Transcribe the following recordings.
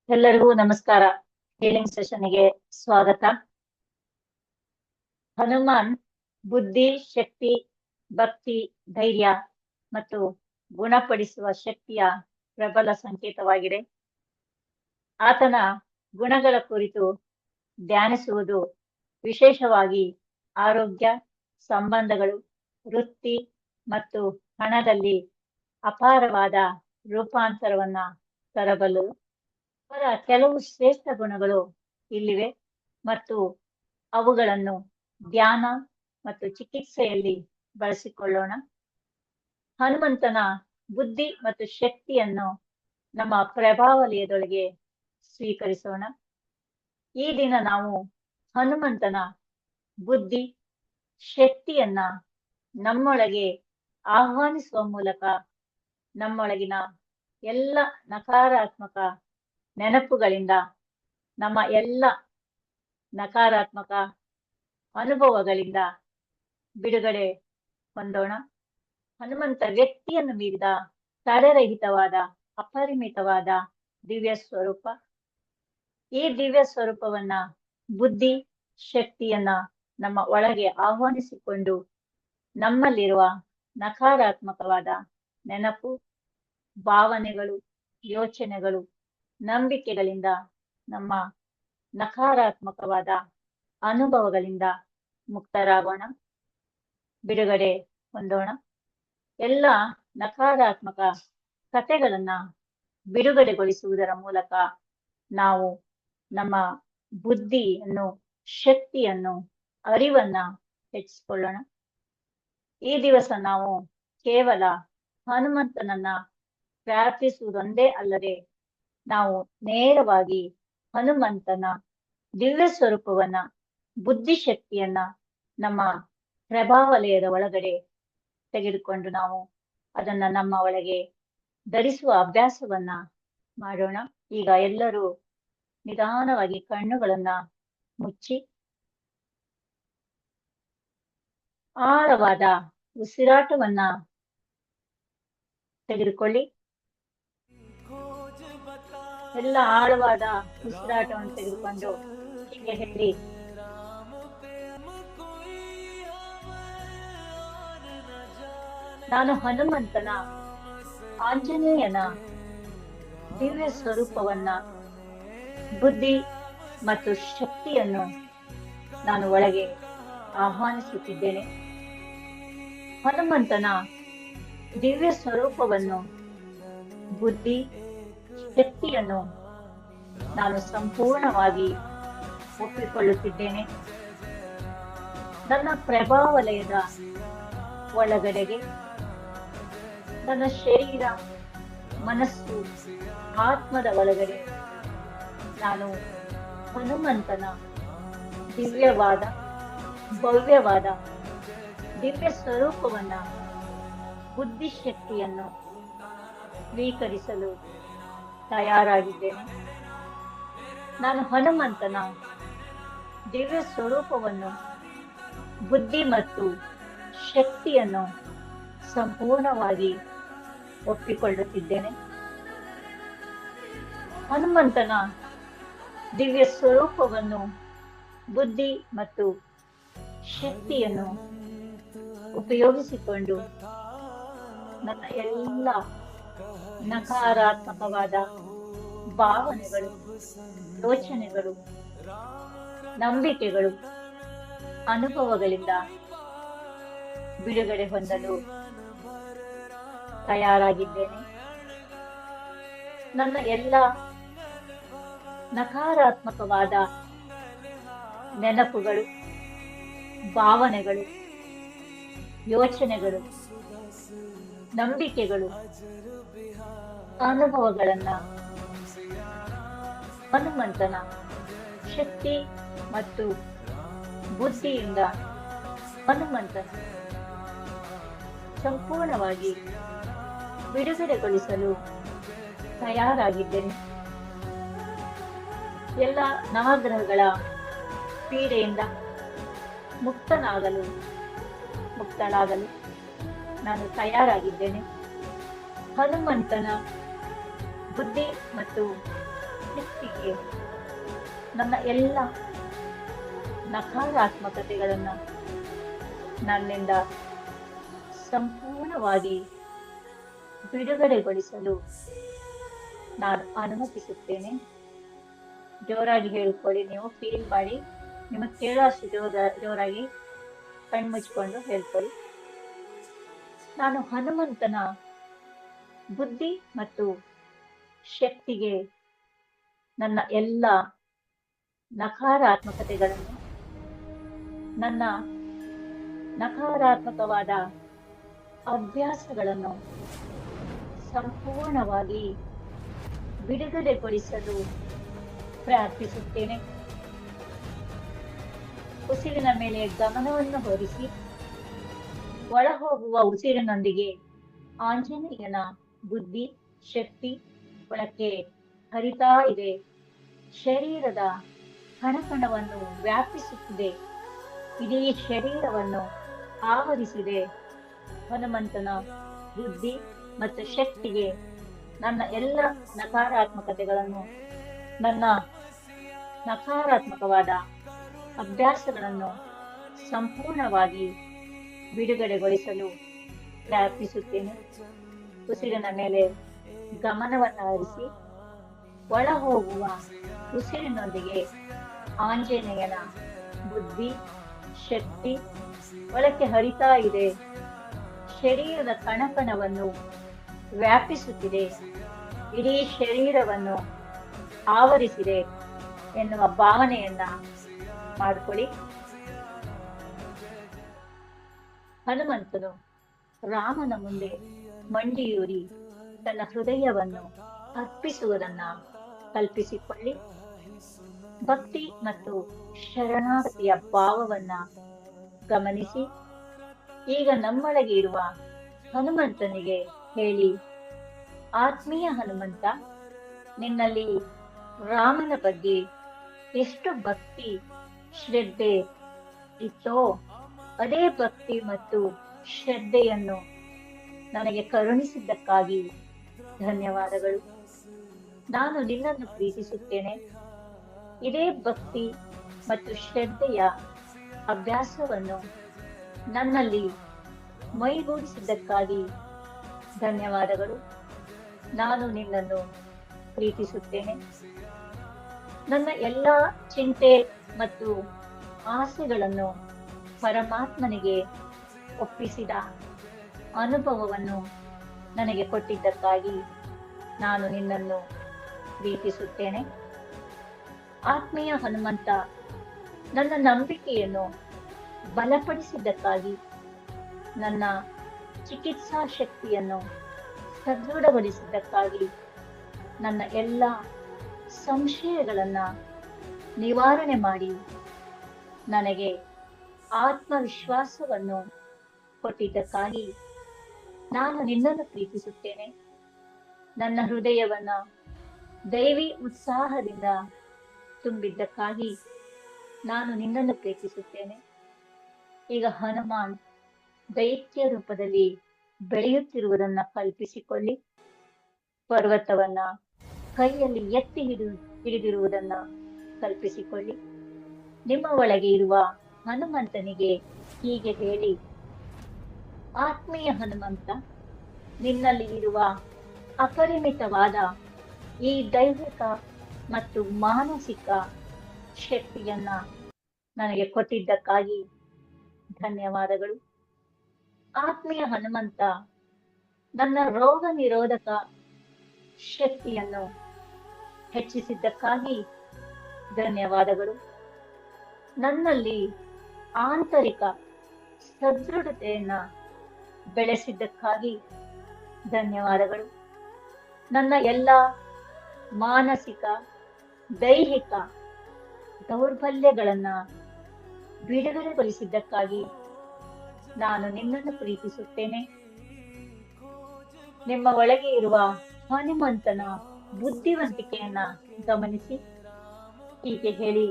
ಎಲ್ಲರಿಗೂ ನಮಸ್ಕಾರ. ಹೀಲಿಂಗ್ ಸೆಷನ್ಗೆ ಸ್ವಾಗತ. ಹನುಮಾನ್ ಬುದ್ಧಿ, ಶಕ್ತಿ, ಭಕ್ತಿ, ಧೈರ್ಯ ಮತ್ತು ಗುಣಪಡಿಸುವ ಶಕ್ತಿಯ ಪ್ರಬಲ ಸಂಕೇತವಾಗಿದೆ. ಆತನ ಗುಣಗಳ ಕುರಿತು ಧ್ಯಾನಿಸುವುದು ವಿಶೇಷವಾಗಿ ಆರೋಗ್ಯ, ಸಂಬಂಧಗಳು, ವೃತ್ತಿ ಮತ್ತು ಹಣದಲ್ಲಿ ಅಪಾರವಾದ ರೂಪಾಂತರವನ್ನ ತರಬಲ್ಲದು. ಅವರ ಕೆಲವು ಶ್ರೇಷ್ಠ ಗುಣಗಳು ಇಲ್ಲಿವೆ ಮತ್ತು ಅವುಗಳನ್ನು ಧ್ಯಾನ ಮತ್ತು ಚಿಕಿತ್ಸೆಯಲ್ಲಿ ಬಳಸಿಕೊಳ್ಳೋಣ. ಹನುಮಂತನ ಬುದ್ಧಿ ಮತ್ತು ಶಕ್ತಿಯನ್ನು ನಮ್ಮ ಪ್ರಭಾವಲಯದೊಳಗೆ ಸ್ವೀಕರಿಸೋಣ. ಈ ದಿನ ನಾವು ಹನುಮಂತನ ಬುದ್ಧಿ, ಶಕ್ತಿಯನ್ನ ನಮ್ಮೊಳಗೆ ಆಹ್ವಾನಿಸುವ ಮೂಲಕ ನಮ್ಮೊಳಗಿನ ಎಲ್ಲ ನಕಾರಾತ್ಮಕ ನೆನಪುಗಳಿಂದ, ನಮ್ಮ ಎಲ್ಲ ನಕಾರಾತ್ಮಕ ಅನುಭವಗಳಿಂದ ಬಿಡುಗಡೆ ಹೊಂದೋಣ. ಹನುಮಂತ ವ್ಯಕ್ತಿಯನ್ನು ಮೀರಿದ ತಡೆರಹಿತವಾದ ಅಪರಿಮಿತವಾದ ದಿವ್ಯ ಸ್ವರೂಪ. ಈ ದಿವ್ಯ ಸ್ವರೂಪವನ್ನ, ಬುದ್ಧಿ ಶಕ್ತಿಯನ್ನ ನಮ್ಮ ಒಳಗೆ ಆಹ್ವಾನಿಸಿಕೊಂಡು ನಮ್ಮಲ್ಲಿರುವ ನಕಾರಾತ್ಮಕವಾದ ನೆನಪು, ಭಾವನೆಗಳು, ಯೋಚನೆಗಳು, ನಂಬಿಕೆಗಳಿಂದ, ನಮ್ಮ ನಕಾರಾತ್ಮಕವಾದ ಅನುಭವಗಳಿಂದ ಮುಕ್ತರಾಗೋಣ, ಬಿಡುಗಡೆ ಹೊಂದೋಣ. ಎಲ್ಲ ನಕಾರಾತ್ಮಕ ಕಥೆಗಳನ್ನ ಬಿಡುಗಡೆಗೊಳಿಸುವುದರ ಮೂಲಕ ನಾವು ನಮ್ಮ ಬುದ್ಧಿಯನ್ನು, ಶಕ್ತಿಯನ್ನು, ಅರಿವನ್ನ ಹೆಚ್ಚಿಸಿಕೊಳ್ಳೋಣ. ಈ ದಿವಸ ನಾವು ಕೇವಲ ಹನುಮಂತನನ್ನ ಪ್ರಾರ್ಥಿಸುವುದೊಂದೇ ಅಲ್ಲದೆ, ನಾವು ನೇರವಾಗಿ ಹನುಮಂತನ ದಿವ್ಯ ಸ್ವರೂಪವನ್ನ, ಬುದ್ಧಿಶಕ್ತಿಯನ್ನ ನಮ್ಮ ಪ್ರಭಾವಲಯದ ಒಳಗಡೆ ತೆಗೆದುಕೊಂಡು ನಾವು ಅದನ್ನ ನಮ್ಮ ಒಳಗೆ ಧರಿಸುವ ಅಭ್ಯಾಸವನ್ನ ಮಾಡೋಣ. ಈಗ ಎಲ್ಲರೂ ನಿಧಾನವಾಗಿ ಕಣ್ಣುಗಳನ್ನ ಮುಚ್ಚಿ ಆಳವಾದ ಉಸಿರಾಟವನ್ನ ತೆಗೆದುಕೊಳ್ಳಿ. ಎಲ್ಲ ಆಳವಾದ ಉಸಿರಾಟವನ್ನು ತೆಗೆದುಕೊಂಡು ಹೀಗೆ ಹೇಳಿ: ನಾನು ಹನುಮಂತನ, ಆಂಜನೇಯನ ದಿವ್ಯ ಸ್ವರೂಪವನ್ನ, ಬುದ್ಧಿ ಮತ್ತು ಶಕ್ತಿಯನ್ನು ನಾನು ಒಳಗೆ ಆಹ್ವಾನಿಸುತ್ತಿದ್ದೇನೆ. ಹನುಮಂತನ ದಿವ್ಯ ಸ್ವರೂಪವನ್ನು, ಬುದ್ಧಿ ಶಕ್ತಿಯನ್ನು ನಾನು ಸಂಪೂರ್ಣವಾಗಿ ಒಪ್ಪಿಕೊಳ್ಳುತ್ತಿದ್ದೇನೆ. ನನ್ನ ಪ್ರಭಾವಲಯದ ಒಳಗಡೆಗೆ ನನ್ನ ಶರೀರ, ಮನಸ್ಸು, ಆತ್ಮದ ಒಳಗಡೆ ನಾನು ಹನುಮಂತನ ದಿವ್ಯವಾದ, ಭವ್ಯವಾದ ದಿವ್ಯ ಸ್ವರೂಪವನ್ನ, ಬುದ್ಧಿಶಕ್ತಿಯನ್ನು ಸ್ವೀಕರಿಸಲು ತಯಾರಾಗಿದ್ದೇನೆ. ನಾನು ಹನುಮಂತನ ದಿವ್ಯ ಸ್ವರೂಪವನ್ನು, ಬುದ್ಧಿ ಮತ್ತು ಶಕ್ತಿಯನ್ನು ಸಂಪೂರ್ಣವಾಗಿ ಒಪ್ಪಿಕೊಳ್ಳುತ್ತಿದ್ದೇನೆ. ಹನುಮಂತನ ದಿವ್ಯ ಸ್ವರೂಪವನ್ನು, ಬುದ್ಧಿ ಮತ್ತು ಶಕ್ತಿಯನ್ನು ಉಪಯೋಗಿಸಿಕೊಂಡು ನನ್ನ ಎಲ್ಲ ನಕಾರಾತ್ಮಕವಾದ ಭಾವನೆಗಳು, ಯೋಚನೆಗಳು, ನಂಬಿಕೆಗಳು, ಅನುಭವಗಳಿಂದ ಬಿಡುಗಡೆ ಹೊಂದಲು ತಯಾರಾಗಿದ್ದೇನೆ. ನನ್ನ ಎಲ್ಲ ನಕಾರಾತ್ಮಕವಾದ ನೆನಪುಗಳು, ಭಾವನೆಗಳು, ಯೋಚನೆಗಳು, ನಂಬಿಕೆಗಳು, ಅನುಭವಗಳನ್ನ ಹನುಮಂತನ ಶಕ್ತಿ ಮತ್ತು ಬುದ್ಧಿಯಿಂದ ಹನುಮಂತನ ಸಂಪೂರ್ಣವಾಗಿ ಬಿಡುಗಡೆಗೊಳಿಸಲು ತಯಾರಾಗಿದ್ದೇನೆ. ಎಲ್ಲ ನವಗ್ರಹಗಳ ಪೀಡೆಯಿಂದ ಮುಕ್ತನಾಗಲು, ಮುಕ್ತಳಾಗಲು ನಾನು ತಯಾರಾಗಿದ್ದೇನೆ. ಹನುಮಂತನ ಬುದ್ಧಿ ಮತ್ತು ಶಕ್ತಿಗೆ ನನ್ನ ಎಲ್ಲ ನಕಾರಾತ್ಮಕತೆಗಳನ್ನ ನನ್ನಿಂದ ಸಂಪೂರ್ಣವಾಗಿ ಬಿಡುಗಡೆಗೊಳಿಸಲು ನಾನು ಅನುಮತಿಸುತ್ತೇನೆ. ಜೋರಾಗಿ ಹೇಳ್ಕೊಳ್ಳಿ. ನೀವು ಫೀಲ್ ಮಾಡಿ, ನಿಮಗೆ ಕೇಳೋಷ್ಟು ಜೋರಾಗಿ ಕಣ್ಮುಚ್ಕೊಂಡು ಹೇಳ್ಕೊಳ್ಳಿ. ನಾನು ಹನುಮಂತನ ಬುದ್ಧಿ ಮತ್ತು ಶಕ್ತಿಗೆ ನನ್ನ ಎಲ್ಲ ನಕಾರಾತ್ಮಕತೆಗಳನ್ನು, ನನ್ನ ನಕಾರಾತ್ಮಕವಾದ ಅಭ್ಯಾಸಗಳನ್ನು ಸಂಪೂರ್ಣವಾಗಿ ಬಿಡುಗಡೆಗೊಳಿಸಲು ಪ್ರಾರ್ಥಿಸುತ್ತೇನೆ. ಉಸಿರಿನ ಮೇಲೆ ಗಮನವನ್ನು ಹೊರಿಸಿ ಒಳಹೋಗುವ ಉಸಿರಿನೊಂದಿಗೆ ಆಂಜನೇಯನ ಬುದ್ಧಿ ಶಕ್ತಿ ಒಳಕ್ಕೆ ಹರಿತಾ ಇದೆ. ಶರೀರದ ಕಣಕಣವನ್ನು ವ್ಯಾಪಿಸುತ್ತಿದೆ. ಇಡೀ ಶರೀರವನ್ನು ಆವರಿಸಿದೆ. ಹನುಮಂತನ ಬುದ್ಧಿ ಮತ್ತು ಶಕ್ತಿಗೆ ನನ್ನ ಎಲ್ಲ ನಕಾರಾತ್ಮಕತೆಗಳನ್ನು, ನನ್ನ ನಕಾರಾತ್ಮಕವಾದ ಅಭ್ಯಾಸಗಳನ್ನು ಸಂಪೂರ್ಣವಾಗಿ ಬಿಡುಗಡೆಗೊಳಿಸಲು ಪ್ರಾರ್ಥಿಸುತ್ತೇನೆ. ಉಸಿರಿನ ಮೇಲೆ ಗಮನವನ್ನು ಹರಿಸಿ ಒಳ ಹೋಗುವ ಉಸಿರಿನೊಂದಿಗೆ ಆಂಜನೇಯನ ಬುದ್ಧಿ ಶಕ್ತಿ ಒಳಕ್ಕೆ ಹರಿತಾ ಇದೆ. ಶರೀರದ ಕಣಕಣವನ್ನು ವ್ಯಾಪಿಸುತ್ತಿದೆ. ಇಡೀ ಶರೀರವನ್ನು ಆವರಿಸಿದೆ ಎನ್ನುವ ಭಾವನೆಯನ್ನ ಮಾಡಿಕೊಳ್ಳಿ. ಹನುಮಂತನು ರಾಮನ ಮುಂದೆ ಮಂಡಿಯೂರಿ ತನ್ನ ಹೃದಯವನ್ನು ಅರ್ಪಿಸುವುದನ್ನ ಕಲ್ಪಿಸಿಕೊಳ್ಳಿ. ಭಕ್ತಿ ಮತ್ತು ಶರಣಾಗತಿಯ ಭಾವವನ್ನ ಗಮನಿಸಿ. ಈಗ ನಮ್ಮೊಳಗೆ ಇರುವ ಹನುಮಂತನಿಗೆ ಹೇಳಿ, ಆತ್ಮೀಯ ಹನುಮಂತ, ನಿನ್ನಲ್ಲಿ ರಾಮನ ಬಗ್ಗೆ ಎಷ್ಟು ಭಕ್ತಿ ಶ್ರದ್ಧೆ ಇತ್ತೋ ಅದೇ ಭಕ್ತಿ ಮತ್ತು ಶ್ರದ್ಧೆಯನ್ನು ನನಗೆ ಕರುಣಿಸಿದ್ದಕ್ಕಾಗಿ ಧನ್ಯವಾದಗಳು. ನಾನು ನಿನ್ನನ್ನು ಪ್ರೀತಿಸುತ್ತೇನೆ. ಇದೇ ಭಕ್ತಿ ಮತ್ತು ಶ್ರದ್ಧೆಯ ಅಭ್ಯಾಸವನ್ನು ನನ್ನಲ್ಲಿ ಮೈಗೂಡಿಸಿದ್ದಕ್ಕಾಗಿ ಧನ್ಯವಾದಗಳು. ನಾನು ನಿನ್ನನ್ನು ಪ್ರೀತಿಸುತ್ತೇನೆ. ನನ್ನ ಎಲ್ಲ ಚಿಂತೆ ಮತ್ತು ಆಸೆಗಳನ್ನು ಪರಮಾತ್ಮನಿಗೆ ಒಪ್ಪಿಸಿದ ಅನುಭವವನ್ನು ನನಗೆ ಕೊಟ್ಟಿದ್ದಕ್ಕಾಗಿ ನಾನು ನಿನ್ನನ್ನು ಪ್ರೀತಿಸುತ್ತೇನೆ. ಆತ್ಮೀಯ ಹನುಮಂತ, ನನ್ನ ನಂಬಿಕೆಯನ್ನು ಬಲಪಡಿಸಿದ್ದಕ್ಕಾಗಿ, ನನ್ನ ಚಿಕಿತ್ಸಾ ಶಕ್ತಿಯನ್ನು ಸದೃಢಗೊಳಿಸಿದ್ದಕ್ಕಾಗಿ, ನನ್ನ ಎಲ್ಲ ಸಂಶಯಗಳನ್ನ ನಿವಾರಣೆ ಮಾಡಿ ನನಗೆ ಆತ್ಮವಿಶ್ವಾಸವನ್ನು ಕೊಟ್ಟಿದ್ದಕ್ಕಾಗಿ ನಾನು ನಿನ್ನನ್ನು ಪ್ರೀತಿಸುತ್ತೇನೆ. ನನ್ನ ಹೃದಯವನ್ನ ದೈವಿ ಉತ್ಸಾಹದಿಂದ ತುಂಬಿದ್ದಕ್ಕಾಗಿ ನಾನು ನಿನ್ನನ್ನು ಪ್ರೀತಿಸುತ್ತೇನೆ. ಈಗ ಹನುಮಾನ್ ದೈತ್ಯ ರೂಪದಲ್ಲಿ ಬೆಳೆಯುತ್ತಿರುವುದನ್ನ ಕಲ್ಪಿಸಿಕೊಳ್ಳಿ. ಪರ್ವತವನ್ನ ಕೈಯಲ್ಲಿ ಎತ್ತಿ ಹಿಡಿದಿರುವುದನ್ನ ಕಲ್ಪಿಸಿಕೊಳ್ಳಿ. ನಿಮ್ಮ ಒಳಗೆ ಇರುವ ಹನುಮಂತನಿಗೆ ಹೀಗೆ ಹೇಳಿ, ಆತ್ಮೀಯ ಹನುಮಂತ, ನಿನ್ನಲ್ಲಿ ಇರುವ ಅಪರಿಮಿತವಾದ ಈ ದೈಹಿಕ ಮತ್ತು ಮಾನಸಿಕ ಶಕ್ತಿಯನ್ನ ನನಗೆ ಕೊಟ್ಟಿದ್ದಕ್ಕಾಗಿ ಧನ್ಯವಾದಗಳು. ಆತ್ಮೀಯ ಹನುಮಂತ, ನನ್ನ ರೋಗ ನಿರೋಧಕ ಶಕ್ತಿಯನ್ನು ಹೆಚ್ಚಿಸಿದ್ದಕ್ಕಾಗಿ ಧನ್ಯವಾದಗಳು. ನನ್ನಲ್ಲಿ ಆಂತರಿಕ ಸದೃಢತೆಯನ್ನ ಬೆಳೆಸಿದ್ದಕ್ಕಾಗಿ ಧನ್ಯವಾದಗಳು. ನನ್ನ ಎಲ್ಲ ಮಾನಸಿಕ ದೈಹಿಕ ದೌರ್ಬಲ್ಯಗಳನ್ನ ಬಿಡುಗಡೆಗೊಳಿಸಿದ್ದಕ್ಕಾಗಿ ನಾನು ನಿನ್ನನ್ನು ಪ್ರೀತಿಸುತ್ತೇನೆ. ನಿಮ್ಮ ಒಳಗೆ ಇರುವ ಹನುಮಂತನ ಬುದ್ಧಿವಂತಿಕೆಯನ್ನ ಗಮನಿಸಿ ಹೀಗೆ ಹೇಳಿ,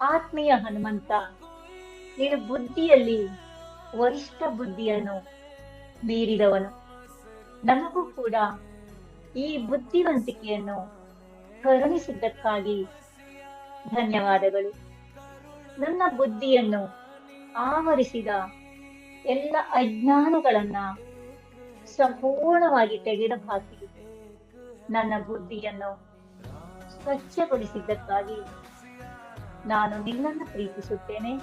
ಆತ್ಮೀಯ ಹನುಮಂತ, ನೀನು ಬುದ್ಧಿಯಲ್ಲಿ ವರಿಷ್ಠ ಬುದ್ಧಿಯನ್ನು ಮೀರಿದವನು. ನಮಗೂ ಕೂಡ ಈ ಬುದ್ಧಿವಂತಿಕೆಯನ್ನು ಕರುಣಿಸಿದ್ದಕ್ಕಾಗಿ ಧನ್ಯವಾದಗಳು. ನನ್ನ ಬುದ್ಧಿಯನ್ನು ಆವರಿಸಿದ ಎಲ್ಲ ಅಜ್ಞಾನಗಳನ್ನ ಸಂಪೂರ್ಣವಾಗಿ ತೆಗೆದುಹಾಕಿ ನನ್ನ ಬುದ್ಧಿಯನ್ನು ಸ್ವಚ್ಛಗೊಳಿಸಿದ್ದಕ್ಕಾಗಿ ನಾನು ನಿನ್ನನ್ನು ಪ್ರೀತಿಸುತ್ತೇನೆ.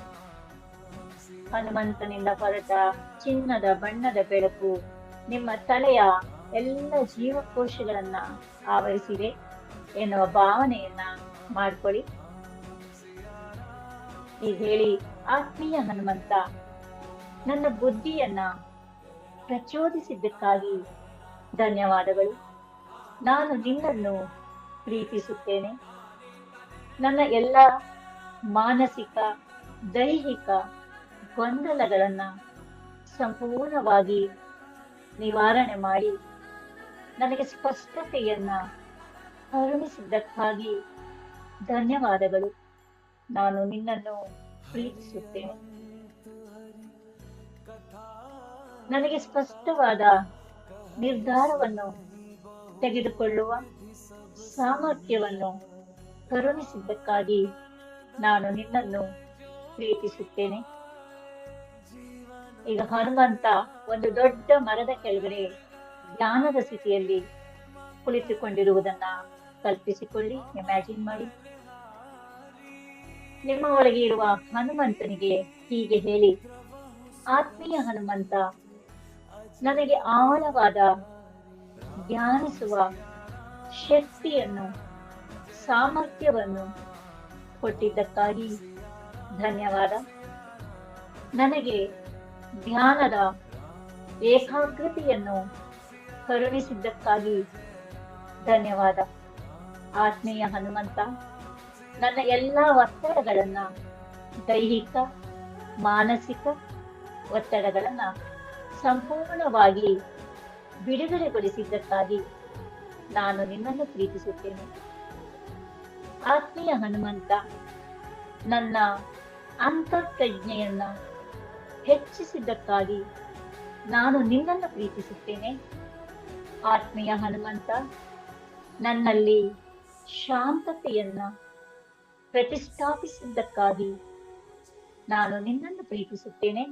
ಹನುಮಂತನಿಂದ ಹೊರಟ ಚಿನ್ನದ ಬಣ್ಣದ ಬೆಳಕು ನಿಮ್ಮ ತಲೆಯ ಎಲ್ಲ ಜೀವಕೋಶಗಳನ್ನ ಆವರಿಸಿದೆ ಎನ್ನುವ ಭಾವನೆಯನ್ನ ಮಾಡ್ಕೊಳ್ಳಿ. ಈಗ ಹೇಳಿ, ಆತ್ಮೀಯ ಹನುಮಂತ, ನನ್ನ ಬುದ್ಧಿಯನ್ನ ಪ್ರಚೋದಿಸಿದ್ದಕ್ಕಾಗಿ ಧನ್ಯವಾದಗಳು. ನಾನು ನಿನ್ನನ್ನು ಪ್ರೀತಿಸುತ್ತೇನೆ. ನನ್ನ ಎಲ್ಲ ಮಾನಸಿಕ ದೈಹಿಕ ಗೊಂದಲಗಳನ್ನ ಸಂಪೂರ್ಣವಾಗಿ ನಿವಾರಣೆ ಮಾಡಿ ನನಗೆ ಸ್ಪಷ್ಟತೆಯನ್ನ ಕರುಣಿಸಿದ್ದಕ್ಕಾಗಿ ಧನ್ಯವಾದಗಳು. ನಾನು ನಿನ್ನನ್ನು ಪ್ರೀತಿಸುತ್ತೇನೆ. ನನಗೆ ಸ್ಪಷ್ಟವಾದ ನಿರ್ಧಾರವನ್ನು ತೆಗೆದುಕೊಳ್ಳುವ ಸಾಮರ್ಥ್ಯವನ್ನು ಕರುಣಿಸಿದ್ದಕ್ಕಾಗಿ ನಾನು ನಿನ್ನನ್ನು ಪ್ರೀತಿಸುತ್ತೇನೆ. ಈಗ ಹನುಮಂತ ಒಂದು ದೊಡ್ಡ ಮರದ ಕೆಳಗಡೆ ಧ್ಯಾನದ ಸ್ಥಿತಿಯಲ್ಲಿ ಕುಳಿತುಕೊಂಡಿರುವುದನ್ನ ಕಲ್ಪಿಸಿಕೊಳ್ಳಿ, ಇಮ್ಯಾಜಿನ್ ಮಾಡಿ. ನಿಮ್ಮ ಒಳಗೆ ಇರುವ ಹನುಮಂತನಿಗೆ ಹೀಗೆ ಹೇಳಿ, ಆತ್ಮೀಯ ಹನುಮಂತ, ನನಗೆ ಆಳವಾದ ಧ್ಯಾನಿಸುವ ಶಕ್ತಿಯನ್ನು ಸಾಮರ್ಥ್ಯವನ್ನು ಕೊಟ್ಟಿದ್ದಕ್ಕಾಗಿ ಧನ್ಯವಾದ. ನನಗೆ ಧ್ಯಾನದ ಏಕಾಗ್ರತೆಯನ್ನು ಕರುಣಿಸಿದ್ದಕ್ಕಾಗಿ ಧನ್ಯವಾದ. ಆತ್ಮೀಯ ಹನುಮಂತ, ನನ್ನ ಎಲ್ಲ ಒತ್ತಡಗಳನ್ನ, ದೈಹಿಕ ಮಾನಸಿಕ ಒತ್ತಡಗಳನ್ನ ಸಂಪೂರ್ಣವಾಗಿ ಬಿಡುಗಡೆಗೊಳಿಸಿದ್ದಕ್ಕಾಗಿ ನಾನು ನಿನ್ನನ್ನು ಪ್ರೀತಿಸುತ್ತೇನೆ. ಆತ್ಮೀಯ ಹನುಮಂತ, ನನ್ನ ಅಂತಃಪ್ರಜ್ಞೆಯನ್ನ ಹೆಚ್ಚಿಸಿದ್ದಕ್ಕಾಗಿ ನಾನು ನಿನ್ನನ್ನು ಪ್ರೀತಿಸುತ್ತೇನೆ. ಆತ್ಮೀಯ ಹನುಮಂತ, ನನ್ನಲ್ಲಿ ಶಾಂತತೆಯನ್ನ ಪ್ರತಿಷ್ಠಾಪಿಸಿದ್ದಕ್ಕಾಗಿ ನಾನು ನಿನ್ನನ್ನು ಪ್ರೀತಿಸುತ್ತೇನೆ.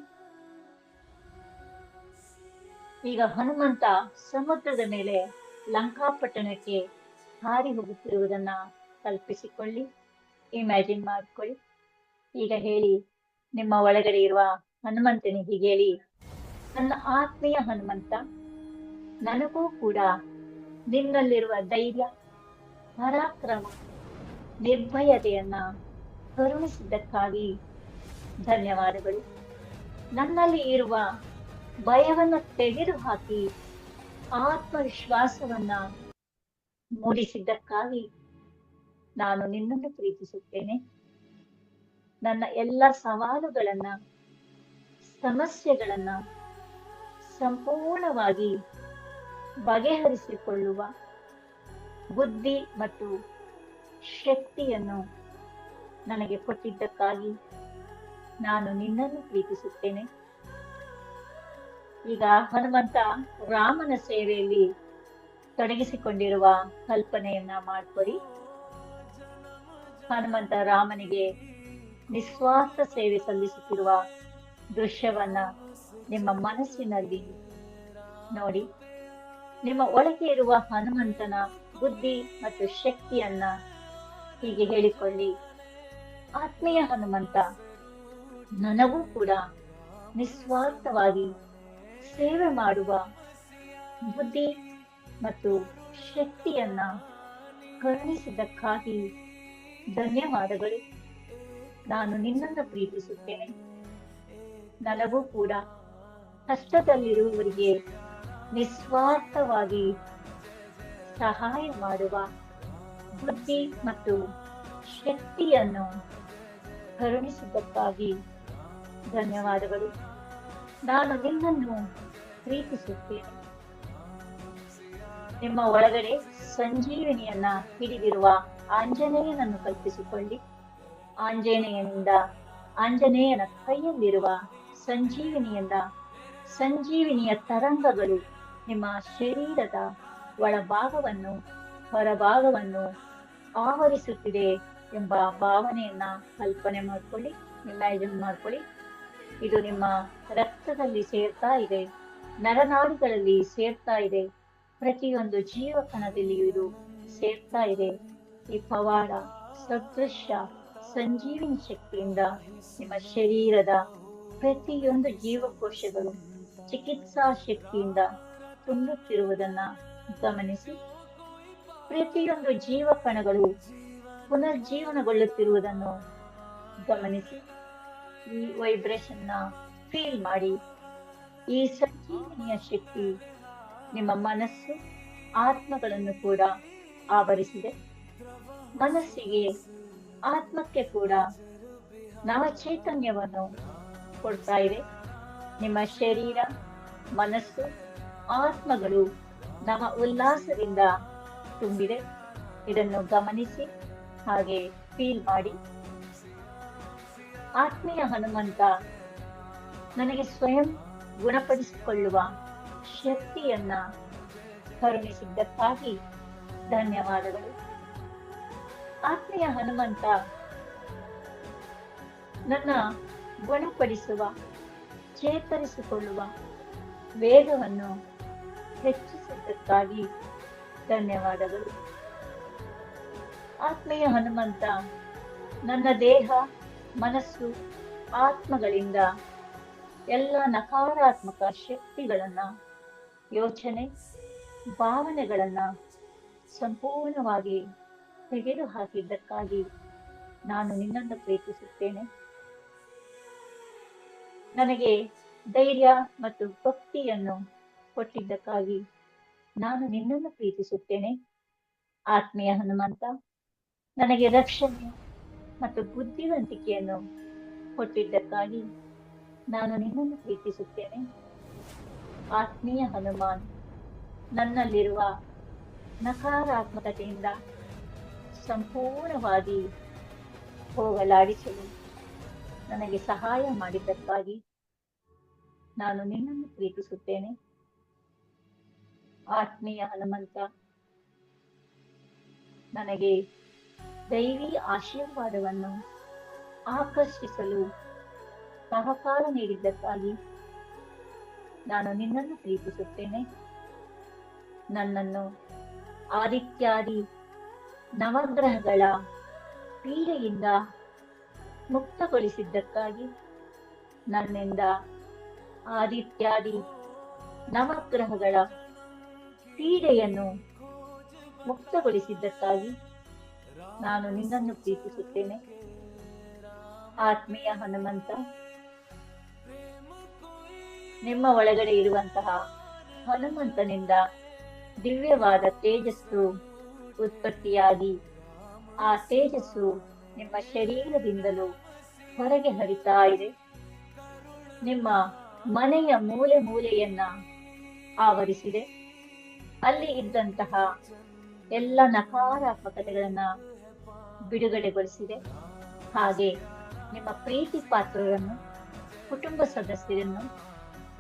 ಈಗ ಹನುಮಂತ ಸಮುದ್ರದ ಮೇಲೆ ಲಂಕಾಪಟ್ಟಣಕ್ಕೆ ಹಾರಿ ಹೋಗುತ್ತಿರುವುದನ್ನ ಕಲ್ಪಿಸಿಕೊಳ್ಳಿ, ಇಮ್ಯಾಜಿನ್ ಮಾಡಿಕೊಳ್ಳಿ. ಈಗ ಹೇಳಿ, ನಿಮ್ಮ ಒಳಗಡೆ ಇರುವ ಹನುಮಂತನಿಗೆ ಹೇಳಿ, ನನ್ನ ಆತ್ಮೀಯ ಹನುಮಂತ, ನನಗೂ ಕೂಡ ನಿನ್ನಲ್ಲಿರುವ ಧೈರ್ಯ, ಪರಾಕ್ರಮ, ನಿರ್ಭಯತೆಯನ್ನ ಕರುಣಿಸಿದ್ದಕ್ಕಾಗಿ ಧನ್ಯವಾದಗಳು. ನನ್ನಲ್ಲಿ ಇರುವ ಭಯವನ್ನ ತೆಗೆದುಹಾಕಿ ಆತ್ಮವಿಶ್ವಾಸವನ್ನ ಮೂಡಿಸಿದ್ದಕ್ಕಾಗಿ ನಾನು ನಿನ್ನನ್ನು ಪ್ರೀತಿಸುತ್ತೇನೆ. ನನ್ನ ಎಲ್ಲ ಸವಾಲುಗಳನ್ನ, ಸಮಸ್ಯೆಗಳನ್ನ ಸಂಪೂರ್ಣವಾಗಿ ಬಗೆಹರಿಸಿಕೊಳ್ಳುವ ಬುದ್ಧಿ ಮತ್ತು ಶಕ್ತಿಯನ್ನು ನನಗೆ ಕೊಟ್ಟಿದ್ದಕ್ಕಾಗಿ ನಾನು ನಿನ್ನನ್ನು ಪ್ರೀತಿಸುತ್ತೇನೆ. ಈಗ ಹನುಮಂತ ರಾಮನ ಸೇವೆಯಲ್ಲಿ ತೊಡಗಿಸಿಕೊಂಡಿರುವ ಕಲ್ಪನೆಯನ್ನ ಮಾಡ್ಕೊಳ್ಳಿ. ಹನುಮಂತ ರಾಮನಿಗೆ ನಿಸ್ವಾರ್ಥ ಸೇವೆ ಸಲ್ಲಿಸುತ್ತಿರುವ ದೃಶ್ಯವನ್ನ ನಿಮ್ಮ ಮನಸ್ಸಿನಲ್ಲಿ ನೋಡಿ. ನಿಮ್ಮ ಒಳಗೆ ಇರುವ ಹನುಮಂತನ ಬುದ್ಧಿ ಮತ್ತು ಶಕ್ತಿಯನ್ನ ಹೀಗೆ ಹೇಳಿಕೊಳ್ಳಿ, ಆತ್ಮೀಯ ಹನುಮಂತ, ನನಗೂ ಕೂಡ ನಿಸ್ವಾರ್ಥವಾಗಿ ಸೇವೆ ಮಾಡುವ ಬುದ್ಧಿ ಮತ್ತು ಶಕ್ತಿಯನ್ನ ಕರುಣಿಸಿದ್ದಕ್ಕಾಗಿ ಧನ್ಯವಾದಗಳು. ನಾನು ನಿನ್ನನ್ನು ಪ್ರೀತಿಸುತ್ತೇನೆ. ನನಗೂ ಕೂಡ ಕಷ್ಟದಲ್ಲಿರುವವರಿಗೆ ನಿಸ್ವಾರ್ಥವಾಗಿ ಸಹಾಯ ಮಾಡುವ ಬುದ್ಧಿ ಮತ್ತು ಶಕ್ತಿಯನ್ನು ಕರುಣಿಸಿದ್ದಕ್ಕಾಗಿ ಧನ್ಯವಾದಗಳು. ನಾನು ನಿನ್ನನ್ನು ಪ್ರೀತಿಸುತ್ತೇನೆ. ನಿಮ್ಮ ಒಳಗಡೆ ಸಂಜೀವಿನಿಯನ್ನ ಹಿಡಿದಿರುವ ಆಂಜನೇಯನನ್ನು ಕಲ್ಪಿಸಿಕೊಳ್ಳಿ. ಆಂಜನೇಯನ ಕೈಯಲ್ಲಿರುವ ಸಂಜೀವಿನಿಯ ತರಂಗಗಳು ನಿಮ್ಮ ಶರೀರದ ಒಳಭಾಗವನ್ನು ಹೊರಭಾಗವನ್ನು ಆವರಿಸುತ್ತಿದೆ ಎಂಬ ಭಾವನೆಯನ್ನ ಕಲ್ಪನೆ ಮಾಡ್ಕೊಳ್ಳಿ, ಇಮ್ಯಾಜಿನ್ ಮಾಡ್ಕೊಳ್ಳಿ. ಇದು ನಿಮ್ಮ ರಕ್ತದಲ್ಲಿ ಸೇರ್ತಾ ಇದೆ, ನರನಾಡಿಗಳಲ್ಲಿ ಸೇರ್ತಾ ಇದೆ, ಪ್ರತಿಯೊಂದು ಜೀವಕಣದಲ್ಲಿಯೂ ಇದು ಸೇರ್ತಾ ಇದೆ. ಈ ಪವಾಡ ಸದೃಶ್ಯ ಸಂಜೀವಿನಿ ಶಕ್ತಿಯಿಂದ ನಿಮ್ಮ ಶರೀರದ ಪ್ರತಿಯೊಂದು ಜೀವಕೋಶಗಳು ಚಿಕಿತ್ಸಾ ಶಕ್ತಿಯಿಂದ ತುಂಬುತ್ತಿರುವುದನ್ನ ಗಮನಿಸಿ. ಪ್ರತಿಯೊಂದು ಜೀವಕಣಗಳು ಪುನರ್ಜೀವನಗೊಳ್ಳುತ್ತಿರುವುದನ್ನು ಗಮನಿಸಿ. ಈ ವೈಬ್ರೇಷನ್ ನ ಫೀಲ್ ಮಾಡಿ. ಈ ಸಂಜೀವನಿಯ ಶಕ್ತಿ ನಿಮ್ಮ ಮನಸ್ಸು ಆತ್ಮಗಳನ್ನು ಕೂಡ ಆವರಿಸಿದೆ. ಮನಸ್ಸಿಗೆ ಆತ್ಮಕ್ಕೆ ಕೂಡ ನವ ಚೈತನ್ಯವನ್ನು ಕೊಡ್ತಾ ಇದೆ. ನಿಮ್ಮ ಶರೀರ, ಮನಸ್ಸು, ಆತ್ಮಗಳು ನವ ಉಲ್ಲಾಸದಿಂದ ತುಂಬಿದೆ. ಇದನ್ನು ಗಮನಿಸಿ, ಹಾಗೆ ಫೀಲ್ ಮಾಡಿ. ಆತ್ಮೀಯ ಹನುಮಂತ ನನಗೆ ಸ್ವಯಂ ಗುಣಪಡಿಸಿಕೊಳ್ಳುವ ಶಕ್ತಿಯನ್ನ ಕರುಣಿಸಿದ್ದಕ್ಕಾಗಿ ಧನ್ಯವಾದಗಳು. ಆತ್ಮೀಯ ಹನುಮಂತ ನನ್ನ ಗುಣಪಡಿಸುವ, ಚೇತರಿಸಿಕೊಳ್ಳುವ ವೇಗವನ್ನು ಹೆಚ್ಚಿಸಿದ್ದಕ್ಕಾಗಿ ಧನ್ಯವಾದಗಳು. ಆತ್ಮೀಯ ಹನುಮಂತ ನನ್ನ ದೇಹ, ಮನಸ್ಸು, ಆತ್ಮಗಳಿಂದ ಎಲ್ಲ ನಕಾರಾತ್ಮಕ ಶಕ್ತಿಗಳನ್ನ, ಯೋಚನೆ, ಭಾವನೆಗಳನ್ನ ಸಂಪೂರ್ಣವಾಗಿ ತೆಗೆದುಹಾಕಿದ್ದಕ್ಕಾಗಿ ನಾನು ನಿನ್ನನ್ನು ಪ್ರೀತಿಸುತ್ತೇನೆ. ನನಗೆ ಧೈರ್ಯ ಮತ್ತು ಭಕ್ತಿಯನ್ನು ಕೊಟ್ಟಿದ್ದಕ್ಕಾಗಿ ನಾನು ನಿನ್ನನ್ನು ಪ್ರೀತಿಸುತ್ತೇನೆ. ಆತ್ಮೀಯ ಹನುಮಂತ ನನಗೆ ರಕ್ಷಣೆ ಮತ್ತು ಬುದ್ಧಿವಂತಿಕೆಯನ್ನು ಕೊಟ್ಟಿದ್ದಕ್ಕಾಗಿ ನಾನು ನಿನ್ನನ್ನು ಪ್ರೀತಿಸುತ್ತೇನೆ. ಆತ್ಮೀಯ ಹನುಮಾನ್ ನನ್ನಲ್ಲಿರುವ ನಕಾರಾತ್ಮಕತೆಯಿಂದ ಸಂಪೂರ್ಣವಾಗಿ ಹೋಗಲಾಡಿಸಲು ನನಗೆ ಸಹಾಯ ಮಾಡಿದ್ದಕ್ಕಾಗಿ ನಾನು ನಿನ್ನನ್ನು ಪ್ರೀತಿಸುತ್ತೇನೆ. ಆತ್ಮೀಯ ಹನುಮಂತ ನನಗೆ ದೈವಿ ಆಶೀರ್ವಾದವನ್ನು ಆಕರ್ಷಿಸಲು ಸಹಕಾರ ನೀಡಿದ್ದಕ್ಕಾಗಿ ನಾನು ನಿನ್ನನ್ನು ಪ್ರೀತಿಸುತ್ತೇನೆ. ನನ್ನನ್ನು ಆದಿತ್ಯಾದಿ ನವಗ್ರಹಗಳ ಪೀಡೆಯಿಂದ ಮುಕ್ತಗೊಳಿಸಿದ್ದಕ್ಕಾಗಿ, ನನ್ನಿಂದ ಆದಿತ್ಯಾದಿ ನವಗ್ರಹಗಳ ಪೀಡೆಯನ್ನು ಮುಕ್ತಗೊಳಿಸಿದ್ದಕ್ಕಾಗಿ ನಾನು ನಿನ್ನನ್ನು ಪ್ರೀತಿಸುತ್ತೇನೆ. ಆತ್ಮೀಯ ಹನುಮಂತ ನಿಮ್ಮ ಒಳಗಡೆ ಇರುವಂತಹ ಹನುಮಂತನಿಂದ ದಿವ್ಯವಾದ ತೇಜಸ್ಸು ಉತ್ಪತ್ತಿಯಾಗಿ ಆ ತೇಜಸ್ಸು ನಿಮ್ಮ ಶರೀರದಿಂದಲೂ ಹೊರಗೆ ಹರಿತಾ ಇದೆ. ನಿಮ್ಮ ಮನೆಯ ಮೂಲೆ ಮೂಲೆಯನ್ನ ಆವರಿಸಿದೆ. ಅಲ್ಲಿ ಇದ್ದಂತಹ ಎಲ್ಲ ನಕಾರಾತ್ಮಕತೆಗಳನ್ನ ಬಿಡುಗಡೆಗೊಳಿಸಿದೆ. ಹಾಗೆ ನಿಮ್ಮ ಪ್ರೀತಿ ಪಾತ್ರರನ್ನು, ಕುಟುಂಬ ಸದಸ್ಯರನ್ನು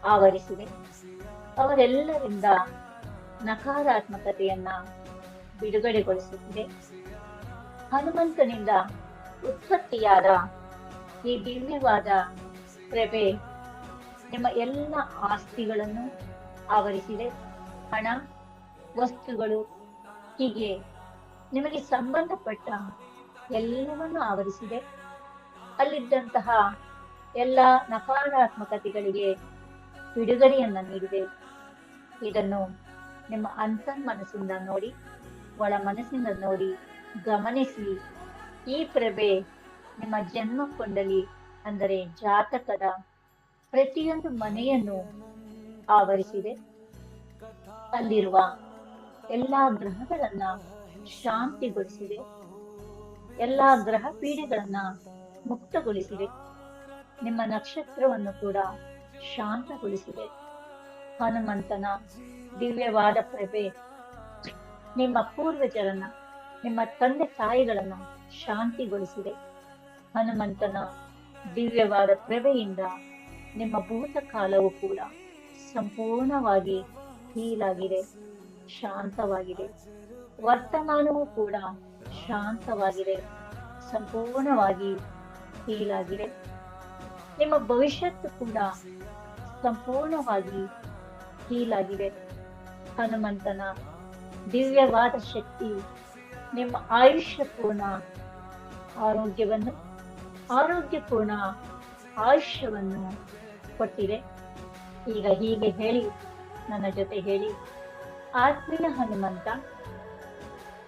ಆವರಿಸಿದೆ. ಅವರೆಲ್ಲರಿಂದ ನಕಾರಾತ್ಮಕತೆಯನ್ನ ಬಿಡುಗಡೆಗೊಳಿಸುತ್ತಿದೆ. ಹನುಮಂತನಿಂದ ಉತ್ಪತ್ತಿಯಾದ ಈ ದಿವ್ಯವಾದ ಪ್ರಭೆ ನಿಮ್ಮ ಎಲ್ಲ ಆಸ್ತಿಗಳನ್ನು ಆವರಿಸಿದೆ. ಹಣ, ವಸ್ತುಗಳು, ಹೀಗೆ ನಿಮಗೆ ಸಂಬಂಧಪಟ್ಟ ಎಲ್ಲವನ್ನು ಆವರಿಸಿದೆ. ಅಲ್ಲಿದ್ದಂತಹ ಎಲ್ಲ ನಕಾರಾತ್ಮಕತೆಗಳಿಗೆ ಬಿಡುಗಡೆಯನ್ನ ನೀಡಿದೆ. ಇದನ್ನು ನಿಮ್ಮ ಅಂತರ್ಮನಸ್ಸಿಂದ ನೋಡಿ, ಒಳ ಮನಸ್ಸಿಂದ ನೋಡಿ, ಗಮನಿಸಿ. ಈ ಪ್ರಭೆ ನಿಮ್ಮ ಜನ್ಮ ಕುಂಡಲಿ ಅಂದರೆ ಜಾತಕದ ಪ್ರತಿಯೊಂದು ಮನೆಯನ್ನು ಆವರಿಸಿದೆ. ಅಲ್ಲಿರುವ ಎಲ್ಲಾ ಗ್ರಹಗಳನ್ನ ಶಾಂತಿಗೊಳಿಸಿದೆ. ಎಲ್ಲಾ ಗ್ರಹ ಪೀಡೆಗಳನ್ನ ಮುಕ್ತಗೊಳಿಸಿದೆ. ನಿಮ್ಮ ನಕ್ಷತ್ರವನ್ನು ಕೂಡ ಶಾಂತಗೊಳಿಸಿದೆ. ಹನುಮಂತನ ದಿವ್ಯವಾದ ಪ್ರಭೆ ನಿಮ್ಮ ಪೂರ್ವಜರನ್ನ, ನಿಮ್ಮ ತಂದೆ ತಾಯಿಗಳನ್ನ ಶಾಂತಿಗೊಳಿಸಿದೆ. ಹನುಮಂತನ ದಿವ್ಯವಾದ ಪ್ರಭೆಯಿಂದ ನಿಮ್ಮ ಭೂತಕಾಲವು ಕೂಡ ಸಂಪೂರ್ಣವಾಗಿ ಹೀಲಾಗಿದೆ, ಶಾಂತವಾಗಿದೆ. ವರ್ತಮಾನವೂ ಕೂಡ ಶಾಂತವಾಗಿದೆ, ಸಂಪೂರ್ಣವಾಗಿ ಹೀಲಾಗಿದೆ. ನಿಮ್ಮ ಭವಿಷ್ಯತ್ತು ಕೂಡ ಸಂಪೂರ್ಣವಾಗಿ ಹೀಲಾಗಿದೆ. ಹನುಮಂತನ ದಿವ್ಯವಾದ ಶಕ್ತಿ ನಿಮ್ಮ ಆಯುಷ್ಯಪೂರ್ಣ ಆರೋಗ್ಯವನ್ನು, ಆರೋಗ್ಯಪೂರ್ಣ ಆಯುಷ್ಯವನ್ನು ಕೊಟ್ಟಿದೆ. ಈಗ ಹೀಗೆ ಹೇಳಿ, ನನ್ನ ಜೊತೆ ಹೇಳಿ: ಆತ್ಮೀಯ ಹನುಮಂತ,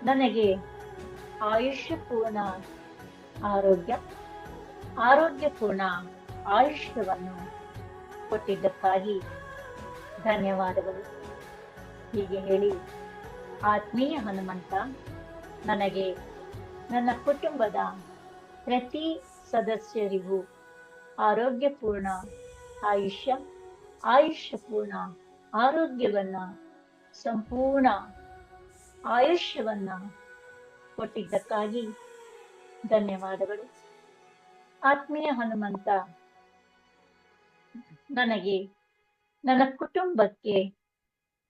ನನಗೆ ಆಯುಷ್ಯಪೂರ್ಣ ಆರೋಗ್ಯ, ಆರೋಗ್ಯಪೂರ್ಣ ಆಯುಷ್ಯವನ್ನು ಕೊಟ್ಟಿದ್ದಕ್ಕಾಗಿ ಧನ್ಯವಾದಗಳು. ಹೀಗೆ ಹೇಳಿ: ಆತ್ಮೀಯ ಹನುಮಂತ, ನನಗೆ ನನ್ನ ಕುಟುಂಬದ ಪ್ರತಿ ಸದಸ್ಯರಿಗೂ ಆರೋಗ್ಯಪೂರ್ಣ ಆಯುಷ್ಯ, ಆಯುಷ್ಯಪೂರ್ಣ ಆರೋಗ್ಯವನ್ನ, ಸಂಪೂರ್ಣ ಆಯುಷ್ಯವನ್ನ ಕೊಟ್ಟಿದ್ದಕ್ಕಾಗಿ ಧನ್ಯವಾದಗಳು. ಆತ್ಮೀಯ ಹನುಮಂತ, ನನಗೆ ನನ್ನ ಕುಟುಂಬಕ್ಕೆ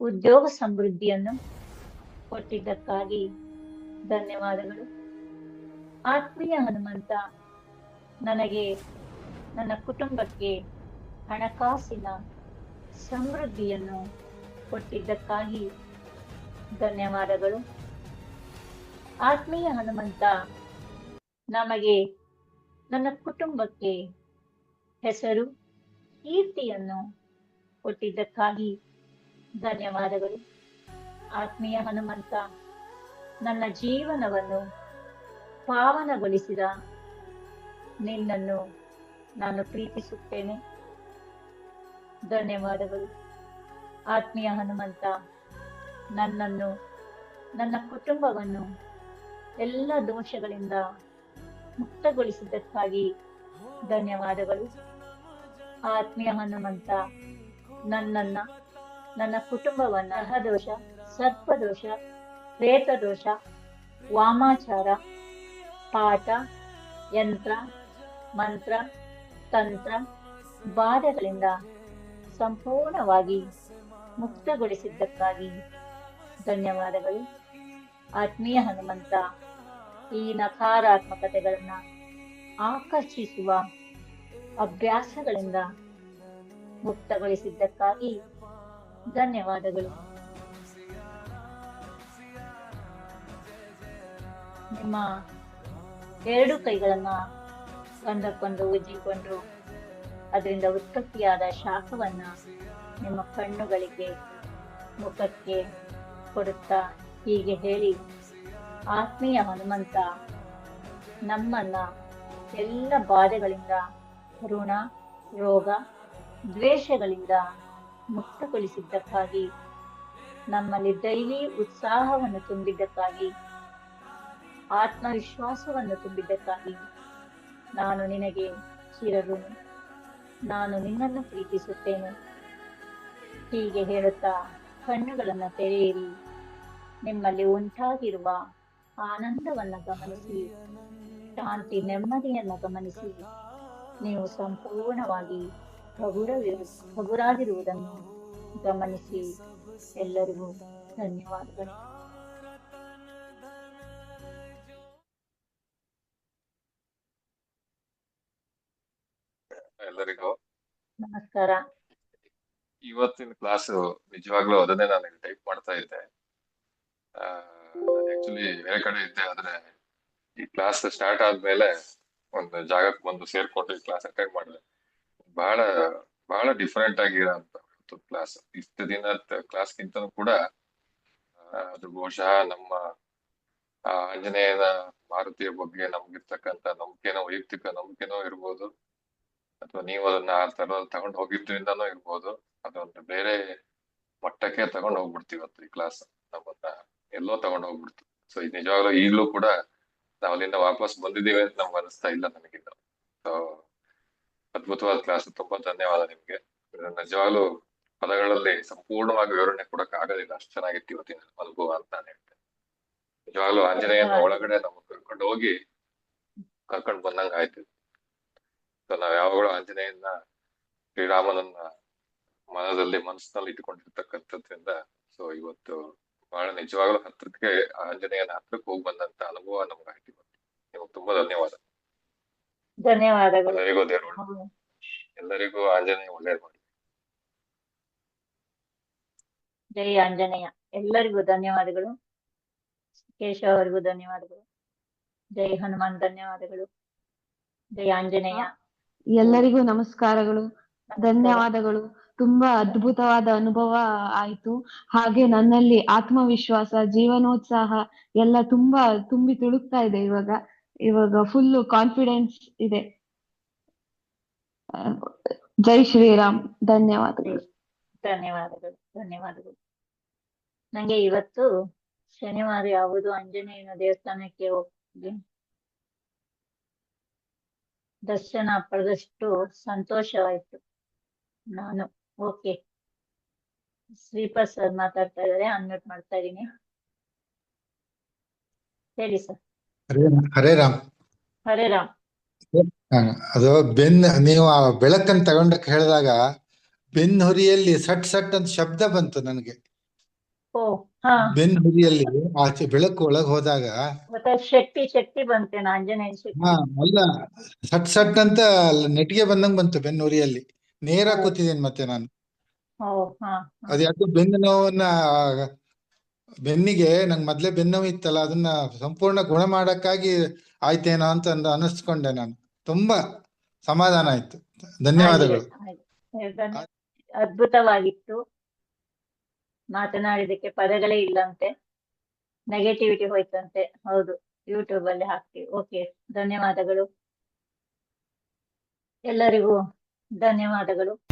ಉದ್ಯೋಗ ಸಮೃದ್ಧಿಯನ್ನು ಕೊಟ್ಟಿದ್ದಕ್ಕಾಗಿ ಧನ್ಯವಾದಗಳು. ಆತ್ಮೀಯ ಹನುಮಂತ, ನನಗೆ ನನ್ನ ಕುಟುಂಬಕ್ಕೆ ಹಣಕಾಸಿನ ಸಮೃದ್ಧಿಯನ್ನು ಕೊಟ್ಟಿದ್ದಕ್ಕಾಗಿ ಧನ್ಯವಾದಗಳು. ಆತ್ಮೀಯ ಹನುಮಂತ, ನಮಗೆ ನನ್ನ ಕುಟುಂಬಕ್ಕೆ ಹೆಸರು, ಕೀರ್ತಿಯನ್ನು ಕೊಟ್ಟಿದ್ದಕ್ಕಾಗಿ ಧನ್ಯವಾದಗಳು. ಆತ್ಮೀಯ ಹನುಮಂತ, ನನ್ನ ಜೀವನವನ್ನು ಪಾವನಗೊಳಿಸಿದ ನಿನ್ನನ್ನು ನಾನು ಪ್ರೀತಿಸುತ್ತೇನೆ. ಧನ್ಯವಾದಗಳು. ಆತ್ಮೀಯ ಹನುಮಂತ, ನನ್ನನ್ನು, ನನ್ನ ಕುಟುಂಬವನ್ನು ಎಲ್ಲ ದೋಷಗಳಿಂದ ಮುಕ್ತಗೊಳಿಸಿದ್ದಕ್ಕಾಗಿ ಧನ್ಯವಾದಗಳು. ಆತ್ಮೀಯ ಹನುಮಂತ, ನನ್ನನ್ನ, ನನ್ನ ಕುಟುಂಬವನ್ನ ಗ್ರಹದೋಷ, ಸರ್ಪದೋಷ, ಪ್ರೇತದೋಷ, ವಾಮಾಚಾರ, ಪಾಠ, ಯಂತ್ರ, ಮಂತ್ರ, ತಂತ್ರ, ಬಾಧೆಗಳಿಂದ ಸಂಪೂರ್ಣವಾಗಿ ಮುಕ್ತಗೊಳಿಸಿದ್ದಕ್ಕಾಗಿ ಧನ್ಯವಾದಗಳು. ಆತ್ಮೀಯ ಹನುಮಂತ, ಈ ನಕಾರಾತ್ಮಕತೆಗಳನ್ನ ಆಕರ್ಷಿಸುವ ಅಭ್ಯಾಸಗಳಿಂದ ಮುಕ್ತಗೊಳಿಸಿದ್ದಕ್ಕಾಗಿ ಧನ್ಯವಾದಗಳು. ನಿಮ್ಮ ಎರಡು ಕೈಗಳನ್ನ ಒಂದಕ್ಕೊಂದು ಉಜ್ಜಿಕೊಂಡು ಅದರಿಂದ ಉತ್ಪತ್ತಿಯಾದ ಶಾಖವನ್ನ ನಿಮ್ಮ ಕಣ್ಣುಗಳಿಗೆ, ಮುಖಕ್ಕೆ ಕೊಡುತ್ತಾ ಹೀಗೆ ಹೇಳಿ: ಆತ್ಮೀಯ ಹನುಮಂತ, ನಮ್ಮನ್ನ ಎಲ್ಲ ಬಾಧೆಗಳಿಂದ, ಋಣ, ರೋಗ, ದ್ವೇಷಗಳಿಂದ ಮುಕ್ತಗೊಳಿಸಿದ್ದಕ್ಕಾಗಿ, ನಮ್ಮಲ್ಲಿ ದೈವಿ ಉತ್ಸಾಹವನ್ನು ತುಂಬಿದ್ದಕ್ಕಾಗಿ, ಆತ್ಮವಿಶ್ವಾಸವನ್ನು ತುಂಬಿದ್ದಕ್ಕಾಗಿ ನಾನು ನಿನಗೆ ಚಿರಋಣಿ. ನಾನು ನಿನ್ನನ್ನು ಪ್ರೀತಿಸುತ್ತೇನೆ. ಹೀಗೆ ಹೇಳುತ್ತಾ ಕಣ್ಣುಗಳನ್ನು ತೆರೆಯಿರಿ. ನಿಮ್ಮಲ್ಲಿ ಉಂಟಾಗಿರುವ ಆನಂದವನ್ನ ಗಮನಿಸಿ, ಶಾಂತಿ, ನೆಮ್ಮದಿಯನ್ನ ಗಮನಿಸಿ. ನೀವು ಸಂಪೂರ್ಣವಾಗಿ ಹಗುರಾಗಿರುವುದನ್ನು ಗಮನಿಸಿ. ಎಲ್ಲರಿಗೂ ಧನ್ಯವಾದಗಳು. ಎಲ್ಲರಿಗೂ ನಮಸ್ಕಾರ. ಇವತ್ತಿನ ಕ್ಲಾಸ್ ನಿಜವಾಗ್ಲೂ ಅದನ್ನೇ ನಾನು ಟೈಪ್ ಮಾಡ್ತಾ ಇದ್ದೆ. ನಾನು ಆಕ್ಚುಲಿ ಬೇರೆ ಕಡೆ ಇದ್ದೆ, ಆದ್ರೆ ಈ ಕ್ಲಾಸ್ ಸ್ಟಾರ್ಟ್ ಆದ್ಮೇಲೆ ಒಂದು ಜಾಗಕ್ಕೆ ಬಂದು ಸೇರ್ಕೊಂಡು ಈ ಕ್ಲಾಸ್ ಅಟೆಂಡ್ ಮಾಡಿದೆ. ಬಹಳ ಬಹಳ ಡಿಫ್ರೆಂಟ್ ಆಗಿರೋಂತ ಕ್ಲಾಸ್. ಇಷ್ಟು ದಿನದ ಕ್ಲಾಸ್ಗಿಂತನೂ ಕೂಡ ಅದು ಬಹುಶಃ ನಮ್ಮ ಆಂಜನೇಯನ ಮಾರುತಿಯ ಬಗ್ಗೆ ನಮ್ಗಿರ್ತಕ್ಕಂಥ ನಂಬಿಕೆನೋ, ವೈಯಕ್ತಿಕ ನಂಬಿಕೆನೋ ಇರ್ಬೋದು, ಅಥವಾ ನೀವು ಅದನ್ನ ಆ ತರ ತಗೊಂಡು ಹೋಗಿದ್ರಿಂದನೂ ಇರ್ಬೋದು. ಅದೊಂದು ಬೇರೆ ಮಟ್ಟಕ್ಕೆ ತಗೊಂಡು ಹೋಗ್ಬಿಡ್ತೀವಿ ಇವತ್ತು ಈ ಕ್ಲಾಸ್. ನಮ್ಮನ್ನ ಎಲ್ಲೋ ತಗೊಂಡು ಹೋಗ್ಬಿಡ್ತು. ಸೊ ಇದು ನಿಜವಾಗ್ಲೂ ಈಗ್ಲೂ ಕೂಡ ನಾವು ಅಲ್ಲಿಂದ ವಾಪಸ್ ಬಂದಿದ್ದೀವಿ ಅಂತ ನಮ್ಗೆ ಅನಿಸ್ತಾ ಇಲ್ಲ ನನಗಿನ್ನ. ಸೊ ಅದ್ಭುತವಾದ ಕ್ಲಾಸ್. ತುಂಬಾ ಧನ್ಯವಾದ ನಿಮ್ಗೆ. ನಿಜವಾಗ್ಲೂ ಪದಗಳಲ್ಲಿ ಸಂಪೂರ್ಣವಾಗಿ ವಿವರಣೆ ಕೊಡಕ್ ಆಗೋದಿಲ್ಲ, ಅಷ್ಟು ಚೆನ್ನಾಗಿತ್ತು ಇವತ್ತಿನ ಅನುಭವ ಅಂತ ನಾನು ಹೇಳ್ತೇನೆ. ನಿಜವಾಗ್ಲೂ ಆಂಜನೇಯನ ಒಳಗಡೆ ನಮ್ಗೆ ಕರ್ಕೊಂಡು ಹೋಗಿ ಕರ್ಕೊಂಡು ಬಂದಂಗ ಆಯ್ತು. ಸೊ ನಾವ್ ಯಾವಾಗಲೂ ಆಂಜನೇಯನ, ಶ್ರೀರಾಮನನ್ನ ಮನಸ್ಸಿನಲ್ಲಿ ಇಟ್ಟುಕೊಂಡಿರ್ತಕ್ಕಂಥದ್ರಿಂದ ಸೊ ಇವತ್ತು ಬಹಳ ನಿಜವಾಗ್ಲೂ ಹತ್ರಕ್ಕೆ ಆಂಜನೇಯನ ಹತ್ರಕ್ಕೆ ಹೋಗಿ ಬಂದಂತ ಅನುಭವ ನಮ್ಗೆ ಆಯ್ತು ಇವತ್ತು. ನಿಮ್ಗೆ ತುಂಬಾ ಧನ್ಯವಾದ. ಧನ್ಯವಾದಗಳು. ಎಲ್ಲರಿಗೂ ದೇವರು ಹ್ಮ್. ಎಲ್ಲರಿಗೂ ಆಂಜನೇಯ ಒಳ್ಳೇದ್ ಮಾಡಿ. ಜೈ ಆಂಜನೇಯ. ಎಲ್ಲರಿಗೂ ಧನ್ಯವಾದಗಳು. ಕೇಶವ ಅವರಿಗೂ ಧನ್ಯವಾದಗಳು. ಜೈ ಹನುಮಾನ್ ಧನ್ಯವಾದಗಳು. ಜೈ ಆಂಜನೇಯ. ಎಲ್ಲರಿಗೂ ನಮಸ್ಕಾರಗಳು, ನಮಸ್ಕಾರ. ಧನ್ಯವಾದಗಳು. ತುಂಬಾ ಅದ್ಭುತವಾದ ಅನುಭವ ಆಯ್ತು. ಹಾಗೆ ನನ್ನಲ್ಲಿ ಆತ್ಮವಿಶ್ವಾಸ, ಜೀವನೋತ್ಸಾಹ ಎಲ್ಲ ತುಂಬಾ ತುಂಬಿ ತುಳುಕ್ತಾ ಇದೆ ಇವಾಗ ಫುಲ್ ಕಾನ್ಫಿಡೆನ್ಸ್ ಇದೆ. ಜೈ ಶ್ರೀರಾಮ್. ಧನ್ಯವಾದಗಳು. ಧನ್ಯವಾದಗಳು. ಧನ್ಯವಾದಗಳು. ನಂಗೆ ಇವತ್ತು ಶನಿವಾರ ಯಾವುದು ಆಂಜನೇಯನ ದೇವಸ್ಥಾನಕ್ಕೆ ಹೋಗಿ ದರ್ಶನ ಪಡೆದಷ್ಟು ಸಂತೋಷವಾಯ್ತು. ನಾನು ಓಕೆ. ಶ್ರೀಪಾದ್ ಸರ್ ಮಾತಾಡ್ತಾ ಇದ್ದಾರೆ, ಅನ್ಮ್ಯೂಟ್ ಮಾಡ್ತಾ ಇದೀನಿ. ಹೇಳಿ ಸರ್. ಹರೇ ರಾಮ್. ಹರೇ ರಾಮ್. ಅದು ನೀವು ಆ ಬೆಳಕನ್ನು ತಗೊಂಡಕ್ಕೆ ಹೇಳಿದಾಗ ಹುರಿಯಲ್ಲಿ ಸಟ್ ಸಟ್ ಅಂತ ಶಬ್ದ ಬಂತು ನನಗೆ. ಓ ಹಾ. ಹುರಿಯಲ್ಲಿ ಆಚೆ ಬೆಳಕು ಒಳಗ್ ಹೋದಾಗ ಮತ್ತೆ ಶಕ್ತಿ ಬಂತೇನ ಆಂಜನೇಯ ಶಕ್ತಿ? ಹಾ ಅಲ್ಲ, ಸಟ್ ಸಟ್ ಅಂತ ನೆಟ್ಗೆ ಬಂದಂಗ್ ಬಂತು ಹುರಿಯಲ್ಲಿ. ನೇರ ಕೂತಿದ್ದೇನೆ ಮತ್ತೆ ನಾನು. ಓ ಹಾ. ಅದು ಯಾಕೆ ಬೆನ್ನು ನೋವನ್ನ ಬೆನ್ನಿಗೆ ನಂಗೆ ಮೊದ್ಲೇ ಬೆನ್ನು ನೋವು ಇತ್ತಲ್ಲ, ಅದನ್ನ ಸಂಪೂರ್ಣ ಗುಣ ಮಾಡಕ್ಕಾಗಿ ಆಯ್ತೇನೋ ಅಂತ ಅನಿಸ್ಕೊಂಡೆ ನಾನು. ತುಂಬಾ ಸಮಾಧಾನ ಆಯ್ತು. ಧನ್ಯವಾದಗಳು. ಅದ್ಭುತವಾಗಿತ್ತು. ಮಾತನಾಡಿದಕ್ಕೆ ಪದಗಳೇ ಇಲ್ಲಂತೆ. ನೆಗೆಟಿವಿಟಿ ಹೋಯ್ತಂತೆ. ಹೌದು, ಯೂಟ್ಯೂಬ್ ಅಲ್ಲಿ ಹಾಕ್ತೀವಿ. ಓಕೆ, ಧನ್ಯವಾದಗಳು. ಎಲ್ಲರಿಗೂ ಧನ್ಯವಾದಗಳು.